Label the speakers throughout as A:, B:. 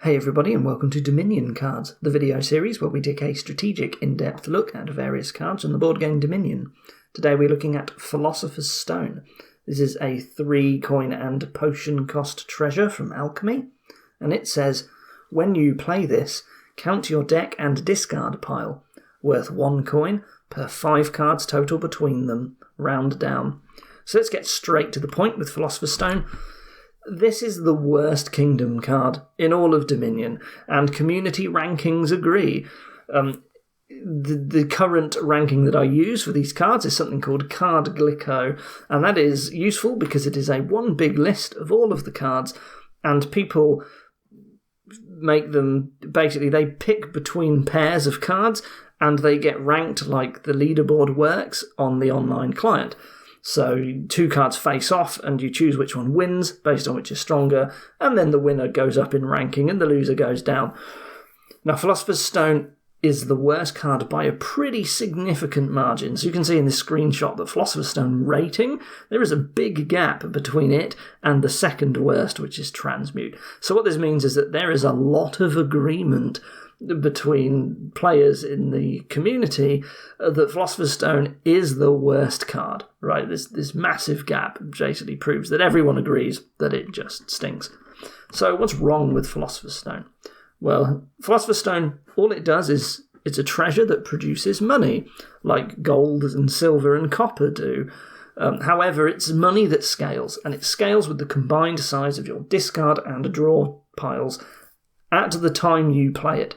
A: Hey everybody, and welcome to Dominion Cards, the video series where we take a strategic, in-depth look at various cards from the board game Dominion. Today we're looking at Philosopher's Stone. This is a 3-coin and potion cost treasure from Alchemy, and it says, when you play this, count your deck and discard pile, worth 1 coin per 5 cards total between them, round down. So let's get straight to the point with Philosopher's Stone. This is the worst Kingdom card in all of Dominion, and community rankings agree. The current ranking that I use for these cards is something called Card Glico, and that is useful because it is a one big list of all of the cards, and people make them, basically they pick between pairs of cards, and they get ranked like the leaderboard works on the online client. So 2 cards face off and you choose which one wins based on which is stronger, and then the winner goes up in ranking and the loser goes down. Now Philosopher's Stone is the worst card by a pretty significant margin. So you can see in this screenshot that Philosopher's Stone rating, there is a big gap between it and the second worst, which is Transmute. So what this means is that there is a lot of agreement between players in the community that Philosopher's Stone is the worst card, right? This massive gap basically proves that everyone agrees that it just stinks. So what's wrong with Philosopher's Stone? Well, Philosopher's Stone, all it does is it's a treasure that produces money, like gold and silver and copper do. However, it's money that scales, and it scales with the combined size of your discard and draw piles at the time you play it.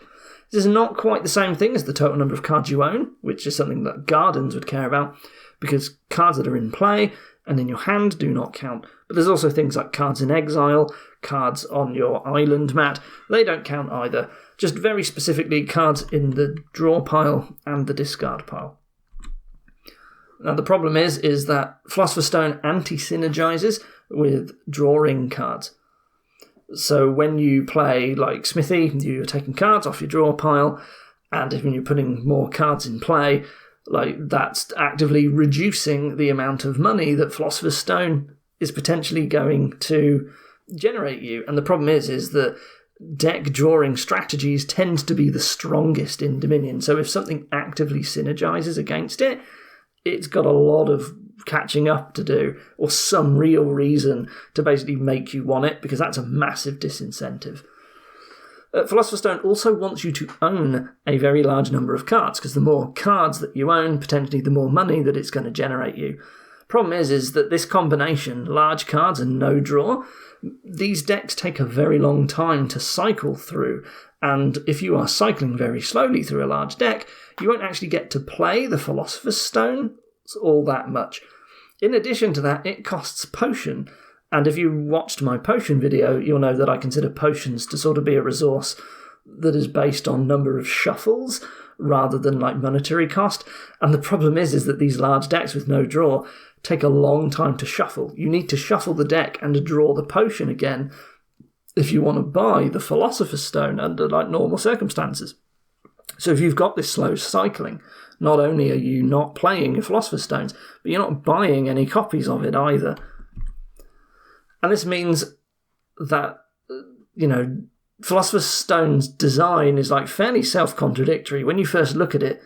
A: This is not quite the same thing as the total number of cards you own, which is something that Gardens would care about, because cards that are in play and in your hand do not count. But there's also things like cards in exile, cards on your island mat. They don't count either. Just very specifically cards in the draw pile and the discard pile. Now the problem is that Philosopher's Stone anti-synergizes with drawing cards. So when you play like Smithy, you're taking cards off your draw pile, and if you're putting more cards in play, like that's actively reducing the amount of money that Philosopher's Stone is potentially going to generate you. And the problem is that deck drawing strategies tend to be the strongest in Dominion. So if something actively synergizes against it, it's got a lot of catching up to do, or some real reason to basically make you want it, because that's a massive disincentive. Philosopher's Stone also wants you to own a very large number of cards, because the more cards that you own, potentially the more money that it's going to generate you. Problem is that this combination, large cards and no draw, these decks take a very long time to cycle through, and if you are cycling very slowly through a large deck, you won't actually get to play the Philosopher's Stone all that much. In addition to that, it costs potion, and if you watched my potion video, you'll know that I consider potions to sort of be a resource that is based on number of shuffles rather than like monetary cost. And the problem is that these large decks with no draw take a long time to shuffle. You need to shuffle the deck and draw the potion again if you want to buy the Philosopher's Stone under like normal circumstances. So if you've got this slow cycling, not only are you not playing your Philosopher's Stones, but you're not buying any copies of it either. And this means that, Philosopher's Stone's design is like fairly self-contradictory. When you first look at it,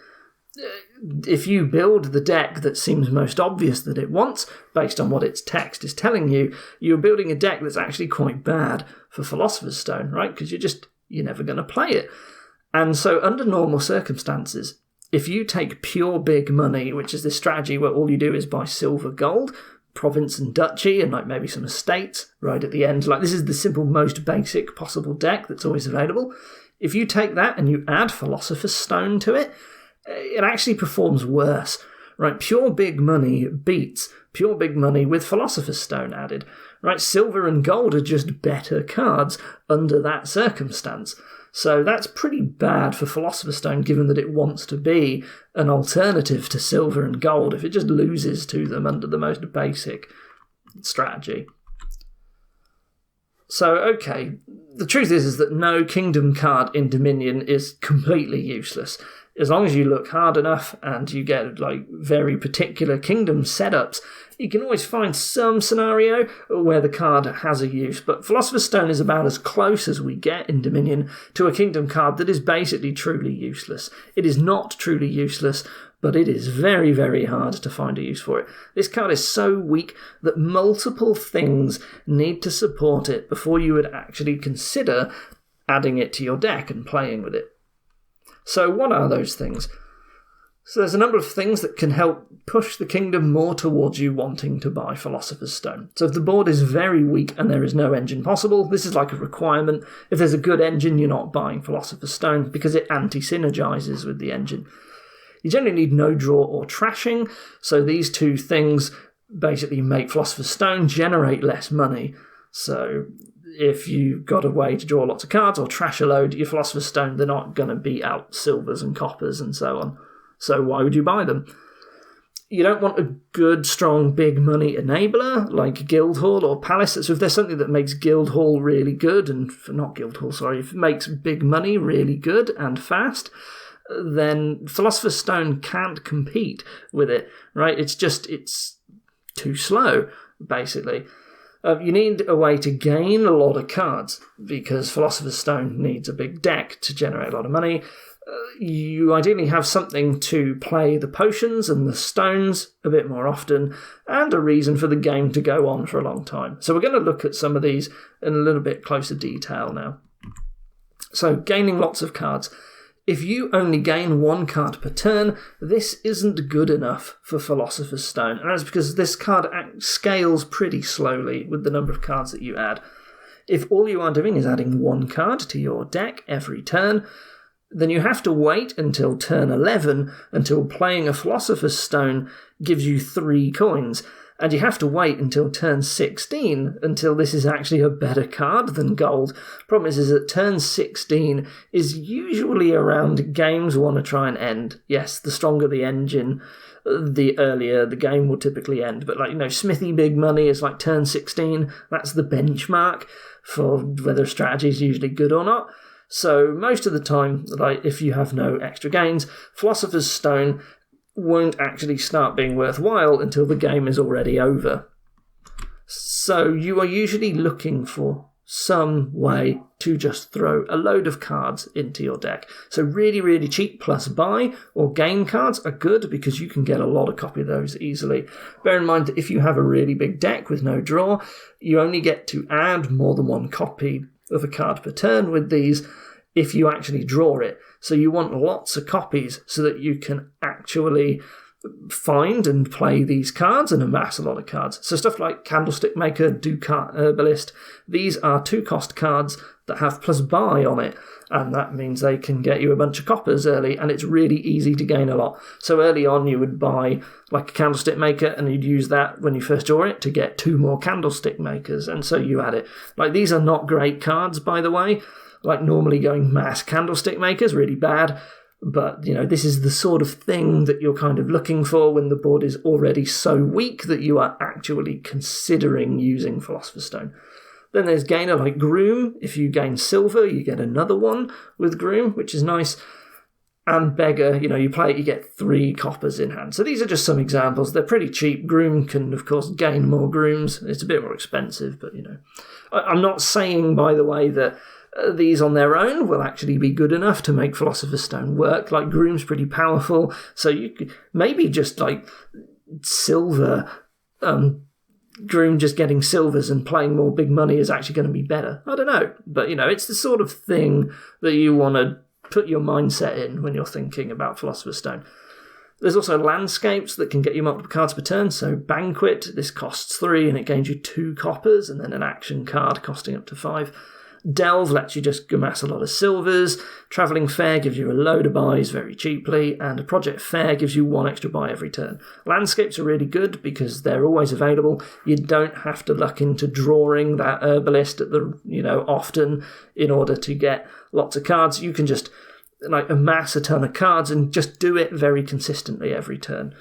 A: if you build the deck that seems most obvious that it wants, based on what its text is telling you, you're building a deck that's actually quite bad for Philosopher's Stone, right? Because you're never going to play it. And so under normal circumstances, if you take pure big money, which is this strategy where all you do is buy silver, gold, province and duchy, and like maybe some estates right at the end, like this is the simple, most basic possible deck that's always available. If you take that and you add Philosopher's Stone to it, it actually performs worse, right? Pure big money beats pure big money with Philosopher's Stone added, right? Silver and gold are just better cards under that circumstance. So that's pretty bad for Philosopher's Stone, given that it wants to be an alternative to silver and gold if it just loses to them under the most basic strategy. So, okay, the truth is that no Kingdom card in Dominion is completely useless. as long as you look hard enough and you get like very particular kingdom setups, you can always find some scenario where the card has a use. But Philosopher's Stone is about as close as we get in Dominion to a kingdom card that is basically truly useless. It is not truly useless, but it is very, very hard to find a use for it. This card is so weak that multiple things need to support it before you would actually consider adding it to your deck and playing with it. So what are those things? So there's a number of things that can help push the kingdom more towards you wanting to buy Philosopher's Stone. So if the board is very weak and there is no engine possible, this is like a requirement. If there's a good engine, you're not buying Philosopher's Stone because it anti-synergizes with the engine. You generally need no draw or trashing, so these two things basically make Philosopher's Stone generate less money. So if you've got a way to draw lots of cards or trash a load, your Philosopher's Stone, they're not going to beat out silvers and coppers and so on. So why would you buy them? You don't want a good, strong, big money enabler like Guildhall or Palace. So if there's something that makes Guildhall really good, if it makes big money really good and fast, then Philosopher's Stone can't compete with it, right? It's too slow, basically. You need a way to gain a lot of cards, because Philosopher's Stone needs a big deck to generate a lot of money. You ideally have something to play the potions and the stones a bit more often, and a reason for the game to go on for a long time. So we're going to look at some of these in a little bit closer detail now. So gaining lots of cards. If you only gain one card per turn, this isn't good enough for Philosopher's Stone, and that's because this card scales pretty slowly with the number of cards that you add. If all you are doing is adding one card to your deck every turn, then you have to wait until turn 11 until playing a Philosopher's Stone gives you 3 coins. And you have to wait until turn 16 until this is actually a better card than gold. Problem is that turn 16 is usually around games want to try and end. Yes, the stronger the engine, the earlier the game will typically end. But Smithy Big Money is like turn 16. That's the benchmark for whether a strategy is usually good or not. So most of the time, if you have no extra gains, Philosopher's Stone won't actually start being worthwhile until the game is already over. So you are usually looking for some way to just throw a load of cards into your deck. So really, really cheap plus buy or gain cards are good because you can get a lot of copy of those easily. Bear in mind that if you have a really big deck with no draw, you only get to add more than one copy of a card per turn with these if you actually draw it. So you want lots of copies so that you can actually find and play these cards and amass a lot of cards. So stuff like Candlestick Maker, Ducat Herbalist, these are 2-cost cards that have plus buy on it, and that means they can get you a bunch of coppers early, and it's really easy to gain a lot. So early on you would buy like a Candlestick Maker, and you'd use that when you first draw it to get 2 more Candlestick Makers, and so you add it. These are not great cards, by the way. Normally going mass Candlestick Makers, really bad. But, this is the sort of thing that you're kind of looking for when the board is already so weak that you are actually considering using Philosopher's Stone. Then there's gainer like Groom. If you gain silver, you get another one with Groom, which is nice. And Beggar, you play it, you get 3 coppers in hand. So these are just some examples. They're pretty cheap. Groom can, of course, gain more Grooms. It's a bit more expensive, but, I'm not saying, by the way, that these on their own will actually be good enough to make Philosopher's Stone work. Groom's pretty powerful, so you could maybe just silver, Groom just getting silvers and playing more big money is actually going to be better. I don't know, but it's the sort of thing that you want to put your mindset in when you're thinking about Philosopher's Stone. There's also landscapes that can get you multiple cards per turn. So Banquet, this costs 3 and it gains you 2 coppers, and then an action card costing up to 5. Delve lets you just amass a lot of silvers. Travelling Fair gives you a load of buys very cheaply, and a Project Fair gives you 1 extra buy every turn. Landscapes are really good because they're always available. You don't have to luck into drawing that Herbalist at the often in order to get lots of cards. You can just amass a ton of cards and just do it very consistently every turn,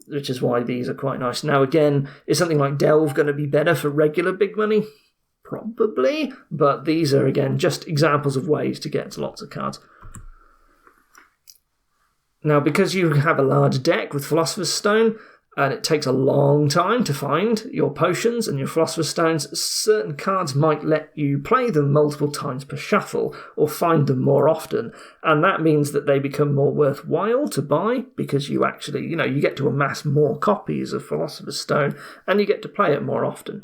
A: which is why these are quite nice. Now again, is something like Delve going to be better for regular big money? Probably, but these are, again, just examples of ways to get to lots of cards. Now, because you have a large deck with Philosopher's Stone, and it takes a long time to find your potions and your Philosopher's Stones, certain cards might let you play them multiple times per shuffle, or find them more often, and that means that they become more worthwhile to buy, because you actually, you get to amass more copies of Philosopher's Stone, and you get to play it more often.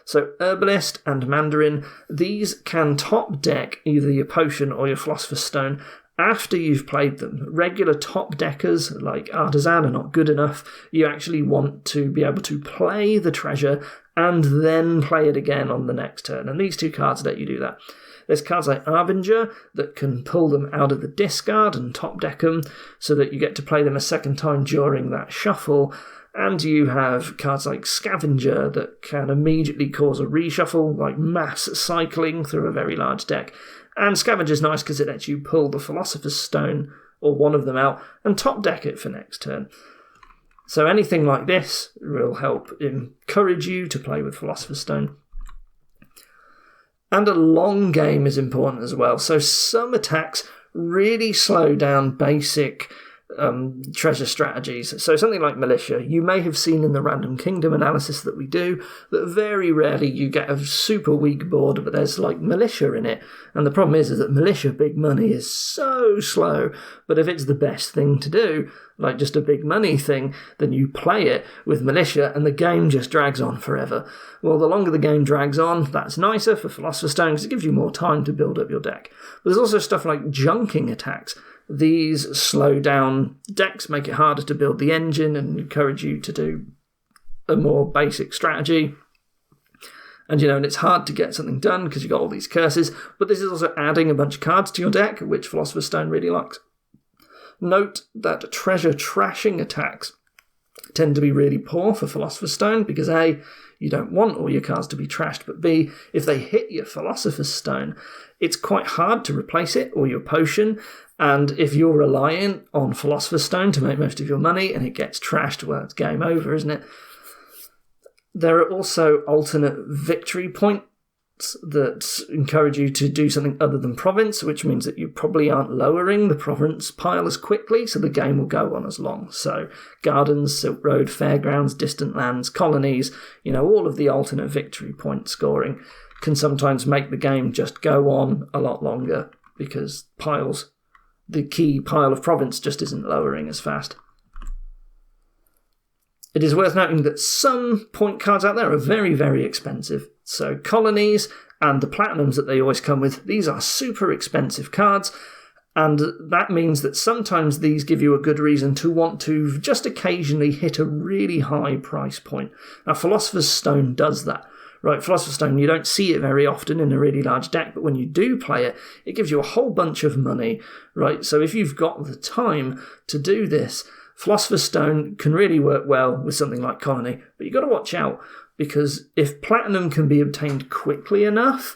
A: So Herbalist and Mandarin, these can top deck either your potion or your Philosopher's Stone after you've played them. Regular top deckers like Artisan are not good enough. You actually want to be able to play the treasure and then play it again on the next turn, and these two cards let you do that. There's cards like Arbinger that can pull them out of the discard and top deck them so that you get to play them a second time during that shuffle. And you have cards like Scavenger that can immediately cause a reshuffle, like mass cycling through a very large deck. And Scavenger's nice because it lets you pull the Philosopher's Stone, or one of them, out and top deck it for next turn. So anything like this will help encourage you to play with Philosopher's Stone. And a long game is important as well. So some attacks really slow down basic treasure strategies. So something like Militia, you may have seen in the Random Kingdom analysis that we do that very rarely you get a super weak board, but there's like Militia in it. And the problem is that Militia big money is so slow, but if it's the best thing to do, like just a big money thing, then you play it with Militia and the game just drags on forever. Well, the longer the game drags on, that's nicer for Philosopher's Stone because it gives you more time to build up your deck. But there's also stuff like junking attacks. These slow down decks, make it harder to build the engine and encourage you to do a more basic strategy. And, and it's hard to get something done because you've got all these curses, but this is also adding a bunch of cards to your deck, which Philosopher's Stone really likes. Note that treasure trashing attacks tend to be really poor for Philosopher's Stone because A, you don't want all your cards to be trashed, but B, if they hit your Philosopher's Stone, it's quite hard to replace it or your potion, and if you're reliant on Philosopher's Stone to make most of your money and it gets trashed, well, it's game over, isn't it? There are also alternate victory points that encourage you to do something other than province, which means that you probably aren't lowering the province pile as quickly, so the game will go on as long. So gardens, Silk Road, fairgrounds, distant lands, colonies, all of the alternate victory point scoring can sometimes make the game just go on a lot longer because the key pile of province just isn't lowering as fast. It is worth noting that some point cards out there are very, very expensive. So colonies and the platinums that they always come with, these are super expensive cards, and that means that sometimes these give you a good reason to want to just occasionally hit a really high price point. Now, Philosopher's Stone does that. Right, Philosopher's Stone, you don't see it very often in a really large deck, but when you do play it, it gives you a whole bunch of money, right? So if you've got the time to do this, Philosopher's Stone can really work well with something like Colony, but you've got to watch out, because if platinum can be obtained quickly enough,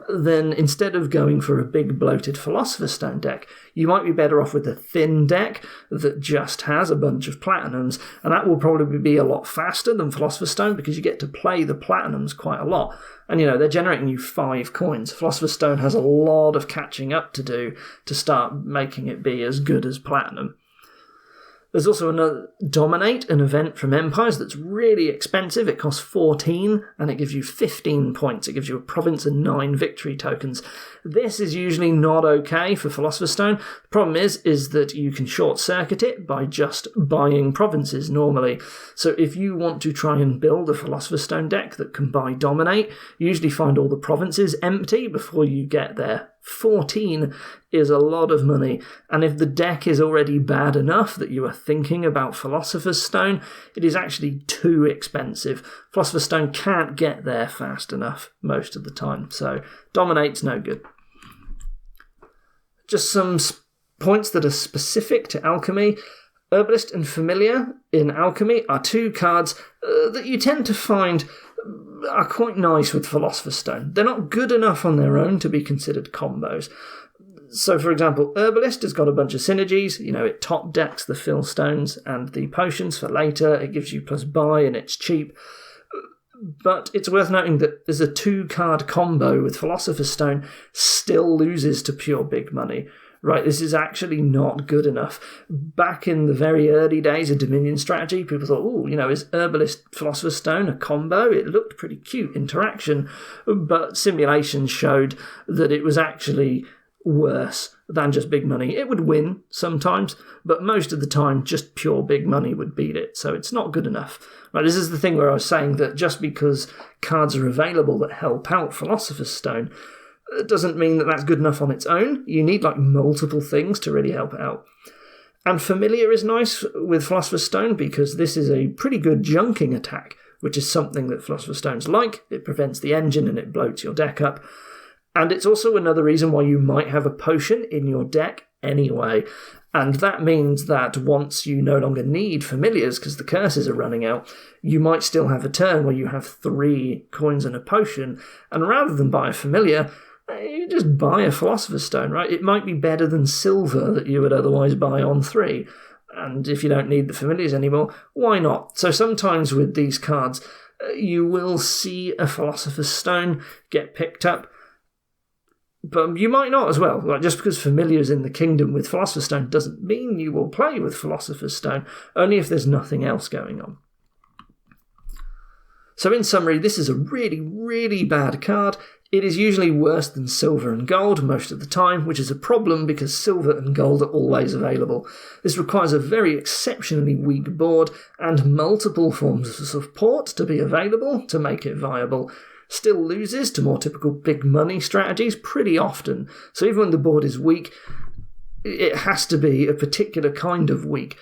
A: then instead of going for a big bloated Philosopher's Stone deck, you might be better off with a thin deck that just has a bunch of platinums, and that will probably be a lot faster than Philosopher's Stone because you get to play the platinums quite a lot. And they're generating you 5 coins. Philosopher's Stone has a lot of catching up to do to start making it be as good as platinum. There's also another Dominate, an event from Empires that's really expensive. It costs 14 and it gives you 15 points. It gives you a province and 9 victory tokens. This is usually not okay for Philosopher's Stone. The problem is that you can short circuit it by just buying provinces normally. So if you want to try and build a Philosopher's Stone deck that can buy Dominate, you usually find all the provinces empty before you get there. 14 is a lot of money, and if the deck is already bad enough that you are thinking about Philosopher's Stone, it is actually too expensive. Philosopher's Stone can't get there fast enough most of the time, so Dominate's no good. Just some points that are specific to Alchemy. Herbalist and Familiar in Alchemy are 2 cards that you tend to find are quite nice with Philosopher's Stone. They're not good enough on their own to be considered combos. So, for example, Herbalist has got a bunch of synergies. It top decks the Phil Stones and the potions for later. It gives you plus buy and it's cheap. But it's worth noting that there's a 2-card combo with Philosopher's Stone still loses to pure big money. Right, this is actually not good enough. Back in the very early days of Dominion strategy, people thought, is Herbalist Philosopher's Stone a combo? It looked pretty cute interaction, but simulations showed that it was actually worse than just big money. It would win sometimes, but most of the time just pure big money would beat it, so it's not good enough. Right, this is the thing where I was saying that just because cards are available that help out Philosopher's Stone, it doesn't mean that that's good enough on its own. You need multiple things to really help it out. And Familiar is nice with Philosopher's Stone because this is a pretty good junking attack, which is something that Philosopher's Stone's like. It prevents the engine and it bloats your deck up. And it's also another reason why you might have a potion in your deck anyway. And that means that once you no longer need Familiars because the curses are running out, you might still have a turn where you have 3 coins and a potion. And rather than buy a Familiar, you just buy a Philosopher's Stone, right? It might be better than silver that you would otherwise buy on 3. And if you don't need the Familiars anymore, why not? So sometimes with these cards, you will see a Philosopher's Stone get picked up, but you might not as well. Just because Familiar's in the kingdom with Philosopher's Stone doesn't mean you will play with Philosopher's Stone, only if there's nothing else going on. So in summary, this is a really, really bad card. It is usually worse than silver and gold most of the time, which is a problem because silver and gold are always available. This requires a very exceptionally weak board and multiple forms of support to be available to make it viable. Still loses to more typical big money strategies pretty often. So even when the board is weak, it has to be a particular kind of weak.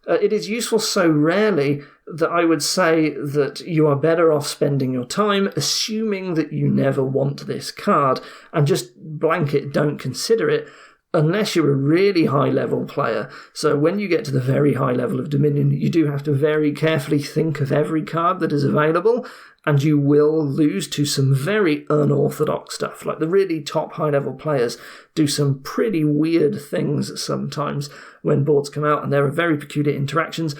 A: It is useful so rarely that I would say that you are better off spending your time assuming that you never want this card and just blanket don't consider it unless you're a really high-level player. So when you get to the very high level of Dominion, you do have to very carefully think of every card that is available, and you will lose to some very unorthodox stuff. The really top high-level players do some pretty weird things sometimes when boards come out, and there are very peculiar interactions.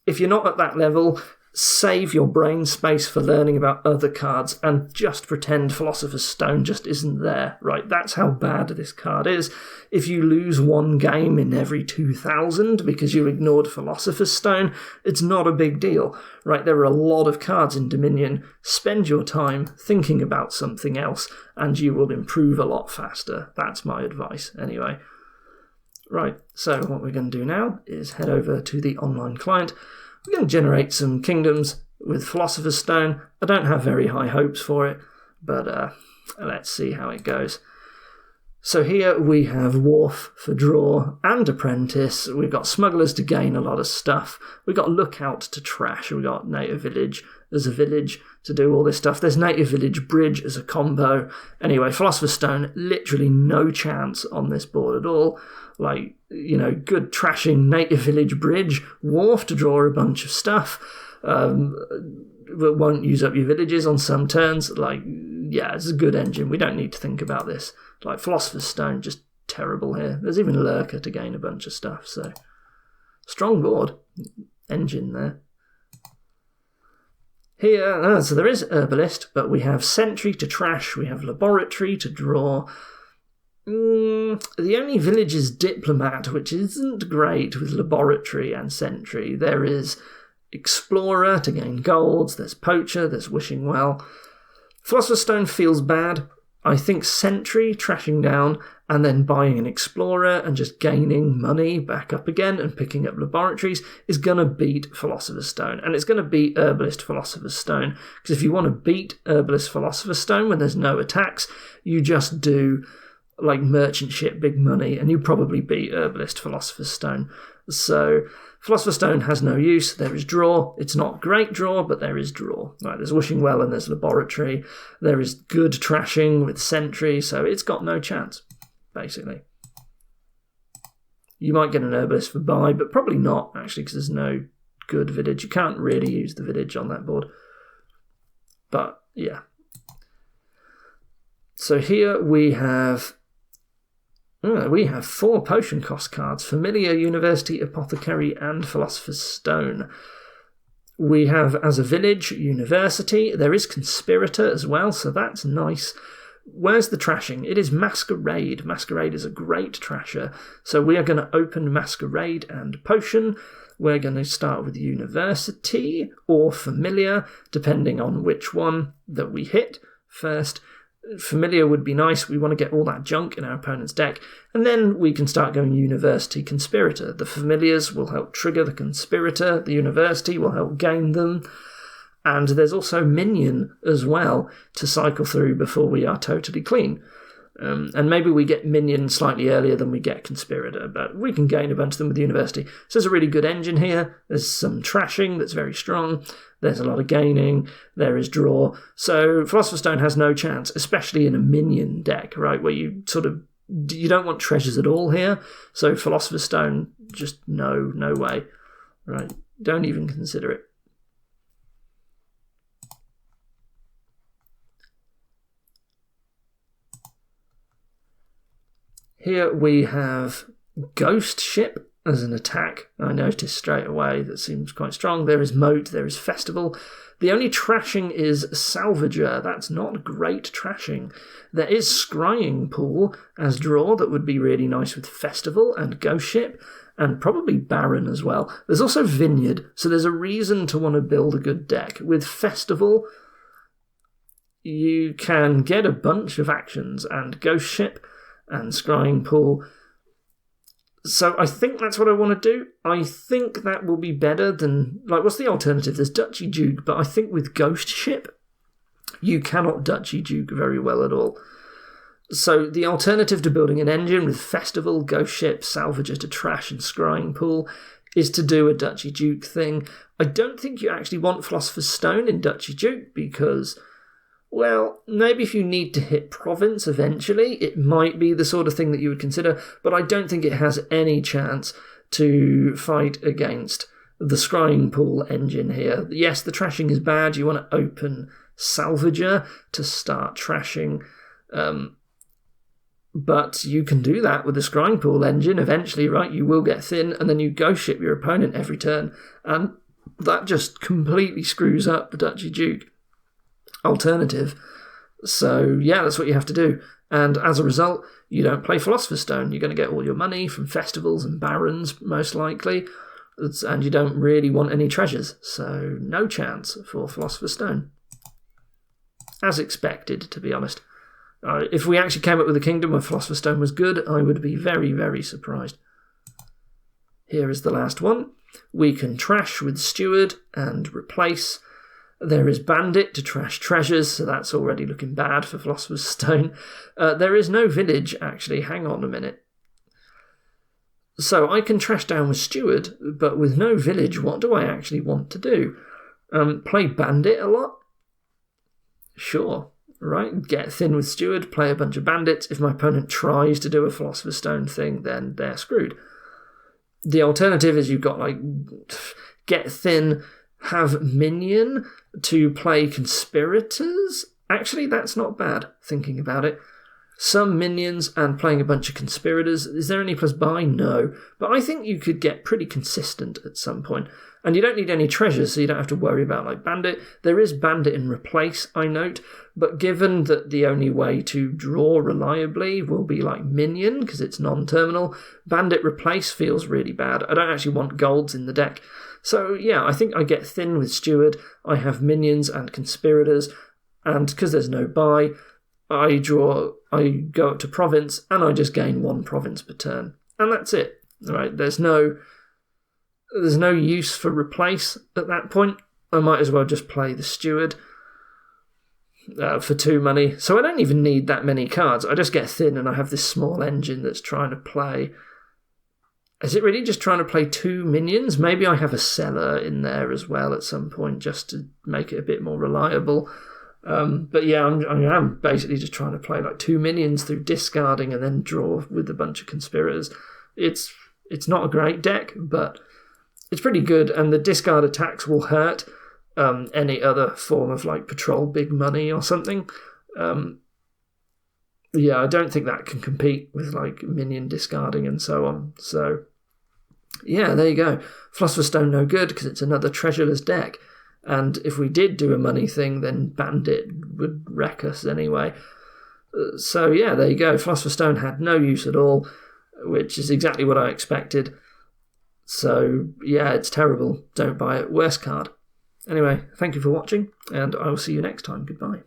A: If you're not at that level, save your brain space for learning about other cards and just pretend Philosopher's Stone just isn't there, right? That's how bad this card is. If you lose one game in every 2,000 because you ignored Philosopher's Stone, it's not a big deal, right? There are a lot of cards in Dominion. Spend your time thinking about something else and you will improve a lot faster. That's my advice, anyway. Right, so what we're going to do now is head over to the online client. We're going to generate some kingdoms with Philosopher's Stone. I don't have very high hopes for it, but let's see how it goes. So here we have Wharf for draw and Apprentice. We've got Smugglers to gain a lot of stuff. We've got Lookout to trash. We've got Native Village as a village to do all this stuff. There's Native Village Bridge as a combo. Anyway, Philosopher's Stone, literally no chance on this board at all. Good trashing Native Village Bridge. Wharf to draw a bunch of stuff. Won't use up your villages on some turns. It's a good engine. We don't need to think about this. Philosopher's Stone, just terrible here. There's even Lurker to gain a bunch of stuff, so strong board. Engine there. Here, so there is Herbalist, but we have Sentry to trash, we have Laboratory to draw. The only village is Diplomat, which isn't great with Laboratory and Sentry. There is Explorer to gain golds, there's Poacher, there's Wishing Well. Philosopher's Stone feels bad. I think Sentry trashing down and then buying an Explorer and just gaining money back up again and picking up Laboratories is going to beat Philosopher's Stone. And it's going to beat Herbalist Philosopher's Stone. Because if you want to beat Herbalist Philosopher's Stone when there's no attacks, you just do Merchant Ship Big Money and you probably beat Herbalist Philosopher's Stone. So Philosopher's Stone has no use. There is draw. It's not great draw, but there is draw. Right, there's Wishing Well and there's Laboratory. There is good trashing with Sentry, so it's got no chance, basically. You might get an Herbalist for buy, but probably not, actually, because there's no good village. You can't really use the village on that board. But, yeah. So here we have 4 potion cost cards: Familiar, University, Apothecary, and Philosopher's Stone. We have, as a village, university. There is conspirator as well, so that's nice. Where's the trashing? It is masquerade. Masquerade is a great trasher. So we are going to open masquerade and potion. We're going to start with university or familiar, depending on which one that we hit first. Familiar would be nice. We want to get all that junk in our opponent's deck, and then we can start going university, conspirator. The familiars will help trigger the conspirator. The university will help gain them. And there's also minion as well to cycle through before we are totally clean. And maybe we get minion slightly earlier than we get conspirator, but we can gain a bunch of them with the university. So there's a really good engine here. There's some trashing that's very strong. There's a lot of gaining. There is draw. So Philosopher's Stone has no chance, especially in a minion deck, right, where you don't want treasures at all here. So Philosopher's Stone, just no way, right? Don't even consider it. Here we have Ghost Ship as an attack. I noticed straight away that seems quite strong. There is Moat, there is Festival. The only trashing is Salvager. That's not great trashing. There is Scrying Pool as draw that would be really nice with Festival and Ghost Ship, and probably Baron as well. There's also Vineyard, so there's a reason to want to build a good deck. With Festival, you can get a bunch of actions, and Ghost Ship and Scrying Pool. So I think that's what I want to do. I think that will be better than... what's the alternative? There's Duchy Duke, but I think with Ghost Ship, you cannot Duchy Duke very well at all. So the alternative to building an engine with Festival, Ghost Ship, Salvager to trash, and Scrying Pool is to do a Duchy Duke thing. I don't think you actually want Philosopher's Stone in Duchy Duke because... well, maybe if you need to hit province eventually, it might be the sort of thing that you would consider, but I don't think it has any chance to fight against the Scrying Pool engine here. Yes, the trashing is bad. You want to open Salvager to start trashing, but you can do that with the Scrying Pool engine eventually, right? You will get thin, and then you Ghost Ship your opponent every turn, and that just completely screws up the Duchy Duke alternative. So yeah, that's what you have to do, and as a result you don't play Philosopher's Stone. You're going to get all your money from festivals and barons most likely, and you don't really want any treasures, so no chance for Philosopher's Stone, as expected, to be honest. If we actually came up with a kingdom where Philosopher's Stone was good, I would be very, very surprised. Here is the last one. We can trash with Steward and replace. There is Bandit to trash treasures, so that's already looking bad for Philosopher's Stone. There is no village, actually. Hang on a minute. So I can trash down with Steward, but with no village, what do I actually want to do? Play Bandit a lot? Sure, right? Get thin with Steward, play a bunch of bandits. If my opponent tries to do a Philosopher's Stone thing, then they're screwed. The alternative is you've got, get thin, have minion to play conspirators. Actually, that's not bad, thinking about it. Some minions and playing a bunch of conspirators. Is there any plus buy? No. But I think you could get pretty consistent at some point. And you don't need any treasures, so you don't have to worry about Bandit. There is Bandit in replace, I note. But given that the only way to draw reliably will be minion, because it's non-terminal, Bandit replace feels really bad. I don't actually want golds in the deck. So yeah, I think I get thin with Steward. I have minions and conspirators. And because there's no buy, I go up to province, and I just gain one province per turn. And that's it. Right? There's no use for replace at that point. I might as well just play the Steward for 2 money. So I don't even need that many cards. I just get thin, and I have this small engine that's trying to play... Is it really just trying to play 2 minions? Maybe I have a seller in there as well at some point, just to make it a bit more reliable. But yeah, I am basically just trying to play 2 minions through discarding and then draw with a bunch of conspirators. It's not a great deck, but it's pretty good, and the discard attacks will hurt any other form of patrol big money or something. Yeah, I don't think that can compete with minion discarding and so on. So Yeah, there you go. Philosopher's Stone no good because it's another treasureless deck. And if we did do a money thing, then Bandit would wreck us anyway. So yeah, there you go. Philosopher's Stone had no use at all, which is exactly what I expected. So yeah, it's terrible. Don't buy it. Worst card. Anyway, thank you for watching, and I will see you next time. Goodbye.